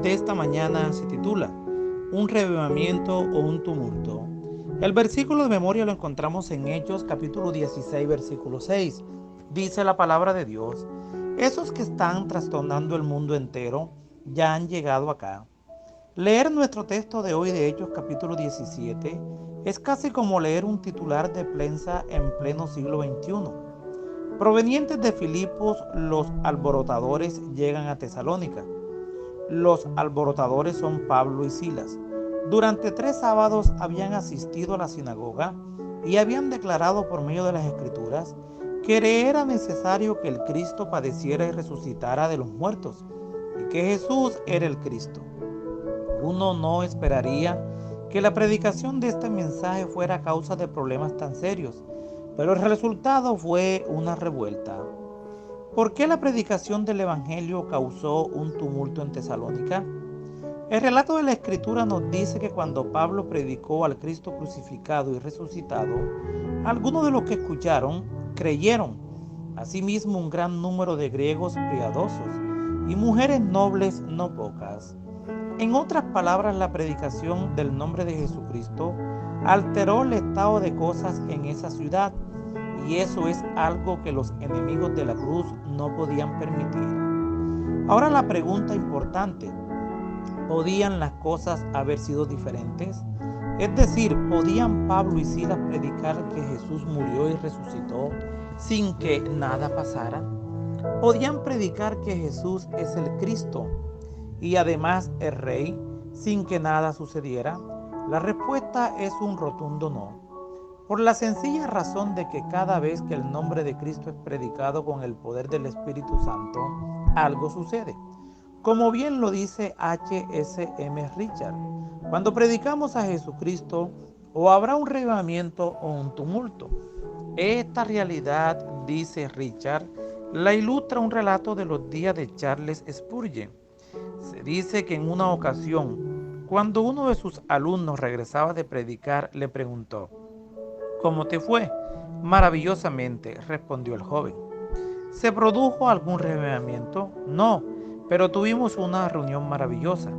de esta mañana se titula Un reavivamiento o un tumulto. El versículo de memoria lo encontramos en Hechos capítulo 16, versículo 6. Dice la palabra de Dios: esos que están trastornando el mundo entero ya han llegado acá. Leer nuestro texto de hoy de Hechos capítulo 17 es casi como leer un titular de prensa en pleno siglo XXI. Provenientes de Filipos, los alborotadores llegan a Tesalónica. Los alborotadores son Pablo y Silas. Durante 3 sábados habían asistido a la sinagoga y habían declarado por medio de las Escrituras que era necesario que el Cristo padeciera y resucitara de los muertos, y que Jesús era el Cristo. Uno no esperaría que la predicación de este mensaje fuera causa de problemas tan serios, pero el resultado fue una revuelta. ¿Por qué la predicación del Evangelio causó un tumulto en Tesalónica? El relato de la Escritura nos dice que cuando Pablo predicó al Cristo crucificado y resucitado, algunos de los que escucharon creyeron. Asimismo, un gran número de griegos piadosos y mujeres nobles no pocas. En otras palabras, la predicación del nombre de Jesucristo alteró el estado de cosas en esa ciudad, y eso es algo que los enemigos de la cruz no podían permitir. Ahora la pregunta importante: ¿podían las cosas haber sido diferentes? Es decir, ¿podían Pablo y Silas predicar que Jesús murió y resucitó sin que nada pasara? ¿Podían predicar que Jesús es el Cristo y además el Rey sin que nada sucediera? La respuesta es un rotundo no. Por la sencilla razón de que cada vez que el nombre de Cristo es predicado con el poder del Espíritu Santo, algo sucede. Como bien lo dice H.S.M. Richard, cuando predicamos a Jesucristo, o habrá un reavivamiento o un tumulto. Esta realidad, dice Richard, la ilustra un relato de los días de Charles Spurgeon. Se dice que en una ocasión, cuando uno de sus alumnos regresaba de predicar, le preguntó: ¿cómo te fue? Maravillosamente, respondió el joven. ¿Se produjo algún reavivamiento? No, pero tuvimos una reunión maravillosa.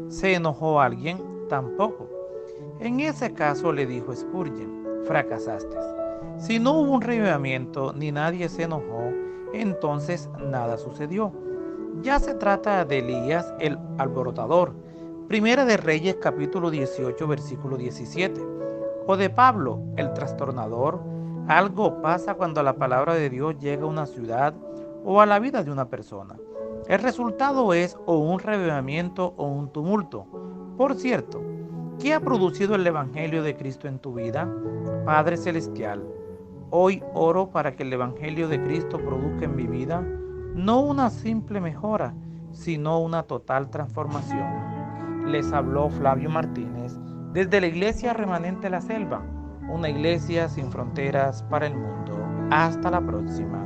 ¿Se enojó alguien? Tampoco. En ese caso, le dijo Spurgeon, fracasaste. Si no hubo un reavivamiento ni nadie se enojó, entonces nada sucedió. Ya se trata de Elías el alborotador, Primera de Reyes capítulo 18 versículo 17, o de Pablo el trastornador. Algo pasa cuando la palabra de Dios llega a una ciudad o a la vida de una persona. El resultado es o un reavivamiento o un tumulto. Por cierto, ¿qué ha producido el Evangelio de Cristo en tu vida? Padre Celestial, hoy oro para que el Evangelio de Cristo produzca en mi vida no una simple mejora, sino una total transformación. Les habló Flavio Martínez desde la Iglesia Remanente La Selva, una iglesia sin fronteras para el mundo. Hasta la próxima.